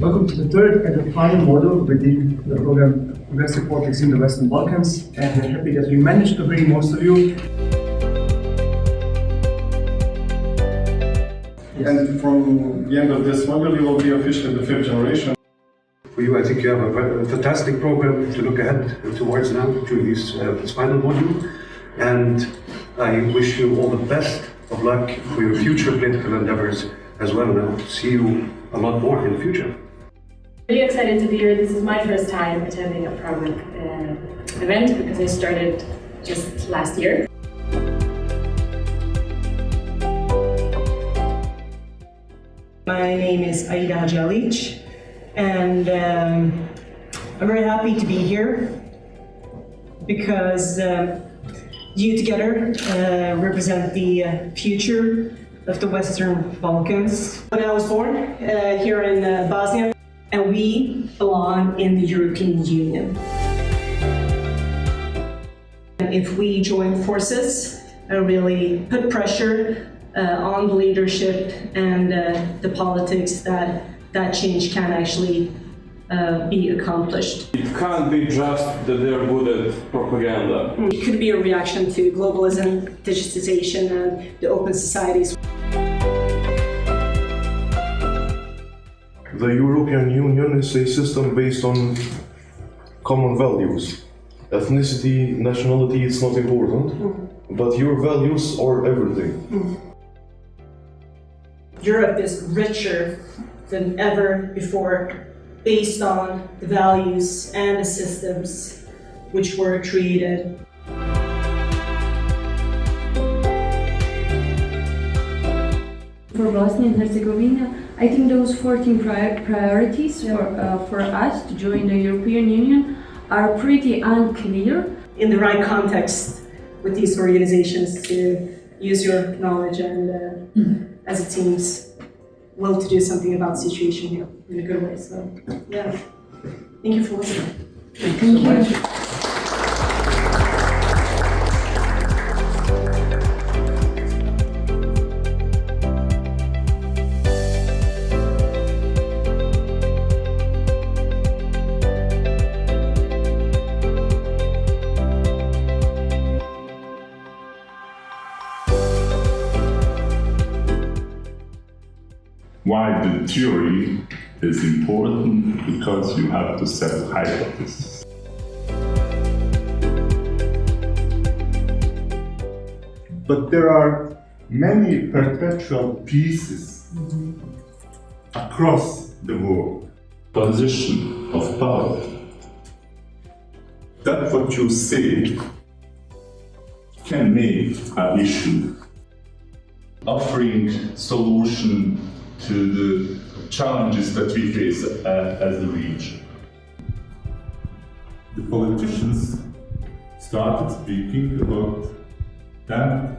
Welcome to the third and the final module within the program Progressive Politics in the Western Balkans, and we're happy that we managed to bring most of you. And from the end of this module, you will be officially the fifth generation. For you, I think you have a fantastic program to look ahead towards now during this final module, and I wish you all the best of luck for your future political endeavors as well, and I'll see you a lot more in the future. Really excited to be here. This is my first time attending a ProgWeB event because I started just last year. My name is Aida Hadjalic, and I'm very happy to be here because you together represent the future of the Western Balkans. When I was born here in Bosnia, and we belong in the European Union. And if we join forces, really put pressure on the leadership and the politics, that change can actually be accomplished. It can't be just that they're good at propaganda. It could be a reaction to globalism, digitization, and the open societies. The European Union is a system based on common values. Ethnicity, nationality, it's not important, but your values are everything. Europe is richer than ever before, based on the values and the systems which were created. For Bosnia and Herzegovina, I think those 14 priorities for us to join the European Union are pretty unclear. In the right context with these organizations to use your knowledge and, as it seems, will to do something about the situation here in a good way. So, yeah. Thank you for listening. Thank you. Why the theory is important? Because you have to set hypotheses. But there are many perpetual pieces across the world. Position of power. That what you say Can make an issue. Offering solution to the challenges that we face as a region. The politicians started speaking about them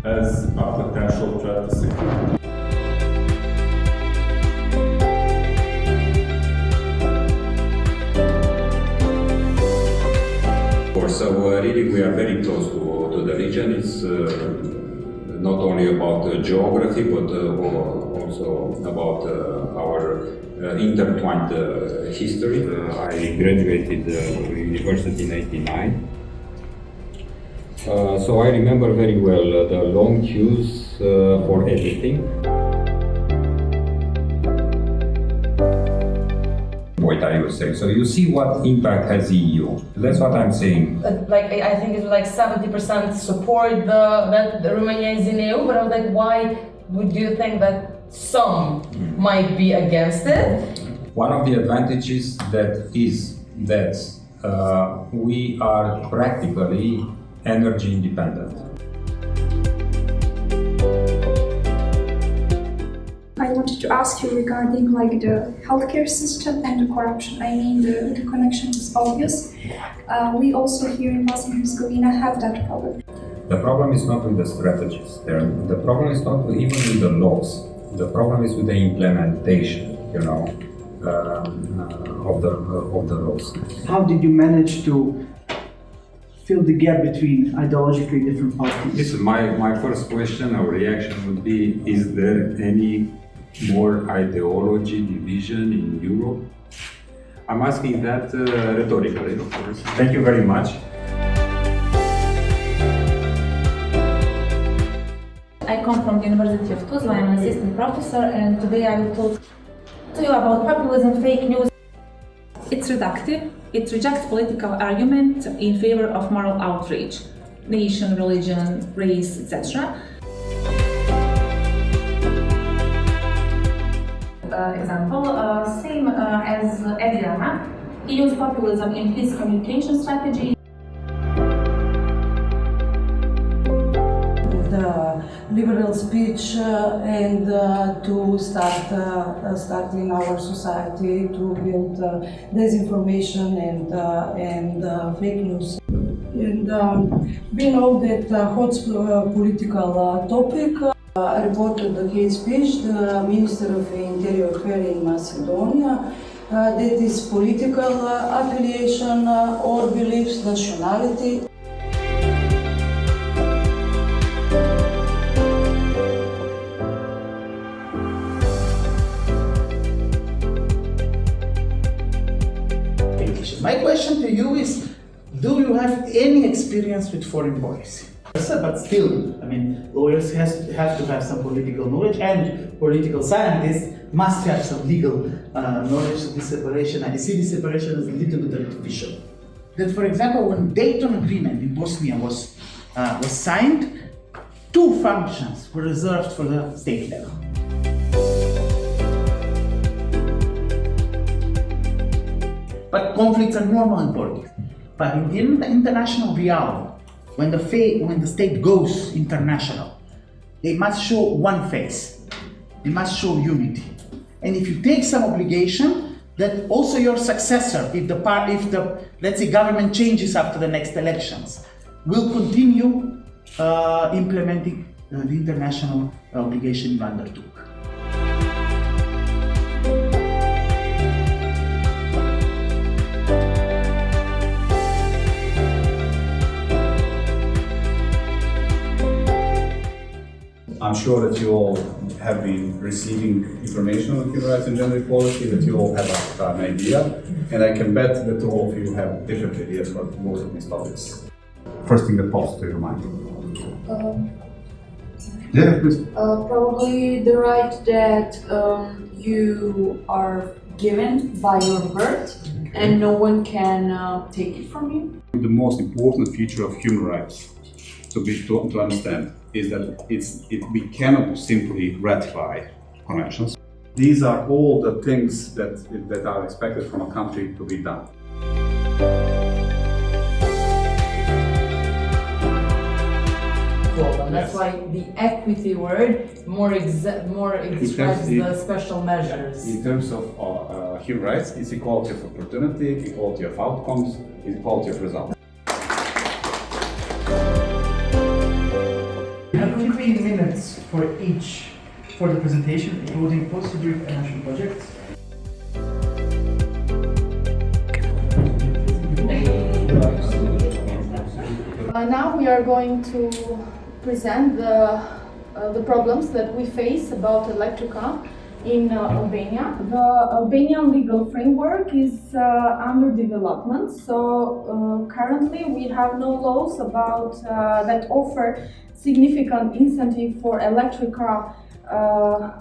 as a potential threat to security. So really we are very close to the region. It's not only about geography, but also about our intertwined history. I graduated university in '89. So I remember very well the long queues for everything. What I was saying. So you see what impact has EU. That's what I'm saying. Like I think it's like 70% support that Romania is in EU, but I was like, why would you think that some might be against it? One of the advantages that is that we are practically energy independent. I wanted to ask you regarding like the healthcare system and the corruption. I mean, the connection is obvious. We also here in Bosnia and Herzegovina have that problem. The problem is not with the strategies. The problem is not even with the laws. The problem is with the implementation, of the laws. How did you manage to fill the gap between ideologically different parties? Listen, my first question or reaction would be: is there any more ideology, division in Europe? I'm asking that rhetorically, of course. Thank you very much. I come from the University of Tuzla. I'm an assistant professor, and today I will talk to you about populism, fake news. It's reductive. It rejects political argument in favor of moral outrage, nation, religion, race, etc. Example, same as Ecama. He used populism in his communication strategy. The liberal speech and to start in our society to build disinformation and fake news. And we know that hot political topic reported the hate speech, the Minister of Interior here in Macedonia, that is political affiliation or beliefs, nationality. My question to you is, do you have any experience with foreign policy? But still, I mean, lawyers have to have some political knowledge, and political scientists must have some legal knowledge of this separation. I see this separation as a little bit artificial. That, for example, when Dayton Agreement in Bosnia was signed, two functions were reserved for the state level. But conflicts are normal in politics. But in the international reality, when the state goes international, they must show one face. They must show unity. And if you take some obligation, that also your successor, if the let's say government changes after the next elections, will continue implementing the international obligation you undertook. I'm sure that you all have been receiving information on human rights and gender equality, that you all have an idea, and I can bet that all of you have different ideas for both of these topics. First thing that pops to your mind. Yeah, please. Probably the right that you are given by your birth and no one can take it from you. The most important feature of human rights to understand is that we cannot simply ratify conventions. These are all the things that are expected from a country to be done. And that's why the equity word more describes the special measures. In terms of human rights, it's equality of opportunity, equality of outcomes, equality of results. We have 15 minutes for the presentation, including policy brief and action projects. Now we are going to present the problems that we face about Electrica in Albania. The Albanian legal framework is under development, so currently we have no laws about that offer significant incentive for Electrica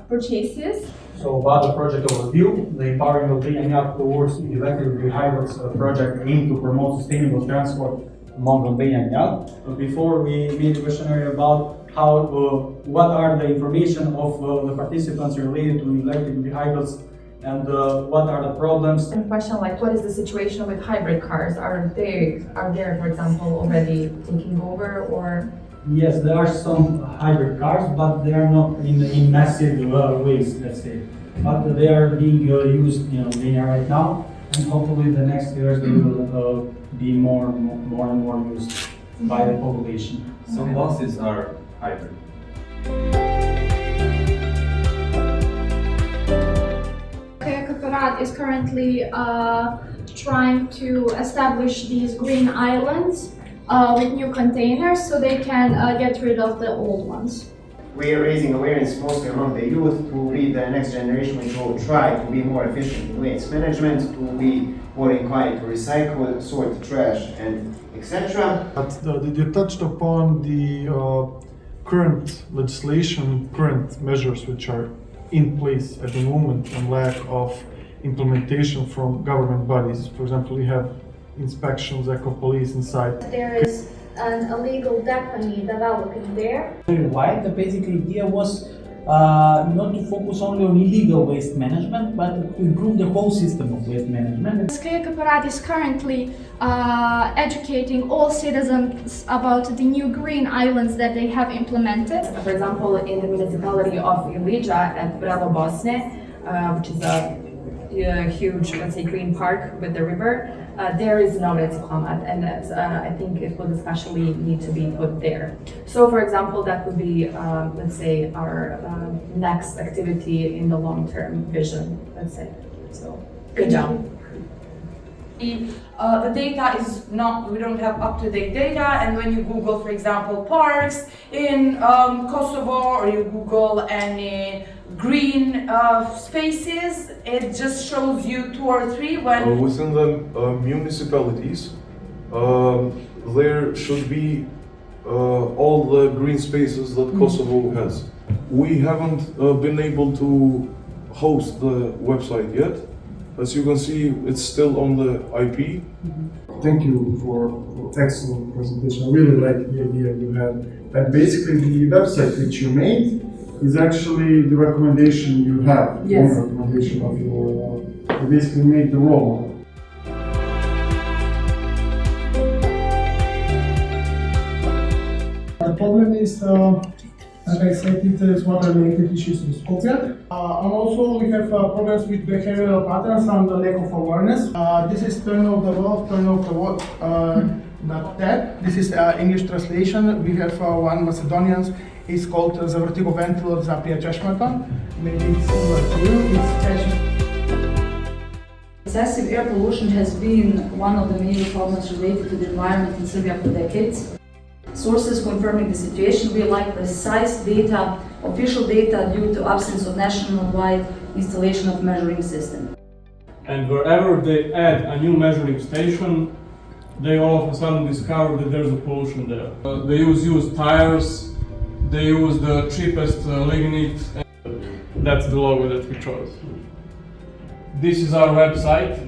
purchases. So about the project overview, the Empowering Albanian Youth Towards Electric Vehicles project aimed to promote sustainable transport among Albanian youth. Before we made a questionnaire about what are the information of the participants related to electric vehicles and what are the problems. A question like, what is the situation with hybrid cars? Are they, for example, already taking over, or? Yes, there are some hybrid cars, but they are not in massive ways, let's say. But they are being used in Albania right now, and hopefully in the next years they will be more and more used by the population. Some buses are hybrid. Okupila is currently trying to establish these green islands with new containers so they can get rid of the old ones. we are raising awareness mostly among the youth to be the next generation which will try to be more efficient in waste management, to be more inclined to recycle, sort trash, and etc. But you touched upon the current legislation, current measures which are in place at the moment, and lack of implementation from government bodies. For example, we have inspections, eco-police inside. There is an illegal depot developing there. Very wide. The basic idea was not to focus only on illegal waste management, but to improve the whole system of waste management. Aktivisti is currently educating all citizens about the new green islands that they have implemented. For example, in the municipality of Ilija at Bravo, Bosne, which is a huge, let's say, green park with the river, there is no icama, and I think it would especially need to be put there. So, for example, that would be, let's say, our next activity in the long-term vision, let's say. So, good job. The data is not, we don't have up-to-date data, and when you Google, for example, parks in Kosovo, or you Google any green spaces, it just shows you 2 or 3 when... Within the municipalities, there should be all the green spaces that Kosovo has. We haven't been able to host the website yet. As you can see, it's still on the IP. Thank you for excellent presentation. I really like the idea you had. And basically the website which you made is actually the recommendation you have. Yes. One recommendation of your, you basically made the role model. The problem is, like I said, it is water-related issues in Skopje. And also we have problems with behavioral patterns and the lack of awareness. This is turn off the world, turn off the world, not that. This is English translation. We have one Macedonian, it's called the vertigo ventil za prijačešmata. Maybe it's similar to you, it's catching. Excessive air pollution has been one of the major problems related to the environment in Serbia for decades. Sources confirming the situation, we lack precise data, official data, due to absence of national-wide installation of measuring system. And wherever they add a new measuring station, they all of a sudden discover that there's a pollution there. They use used tires, they use the cheapest lignite, and that's the logo that we chose. This is our website.